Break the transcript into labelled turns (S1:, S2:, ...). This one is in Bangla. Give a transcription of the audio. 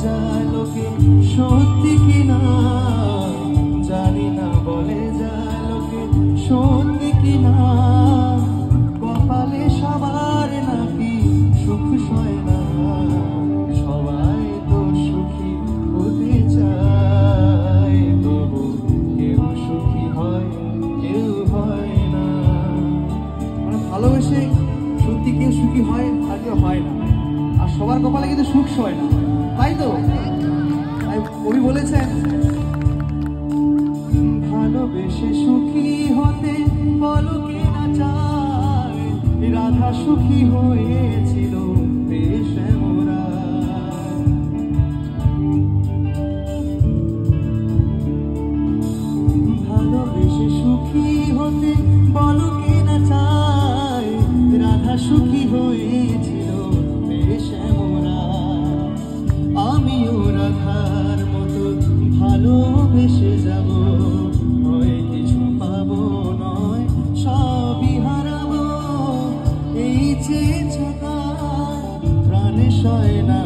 S1: যায় লোকে সত্যি কিনা, জানি না বলে যায় লোকে সত্যি কিনা। কপালে সবার নাকি সুখ সয় না, সবাই তো সুখী হতে চায়, তবু কেউ সুখী হয় কেউ হয় না। মানে ভালোবেসে সত্যি কেউ সুখী হয় আর কেউ হয় না, আর সবার কপালে কিন্তু সুখ সয় না, তাই তো? কবি বলেছেন, ভালোবেসে সুখী হতে বলো কে না চায়, রাধা সুখী হয়েছিল বেশ মোরা। ভালোবেসে সুখী হতে বলো কে না চায়, রাধা সুখী হয়েছিল বেশ মোরা। আমিও রাধার মতো ভালোবেসে যাব, হয় কিছু পাবো নয় সবই হারাবো। এই যে ছাতা প্রাণে সয় না।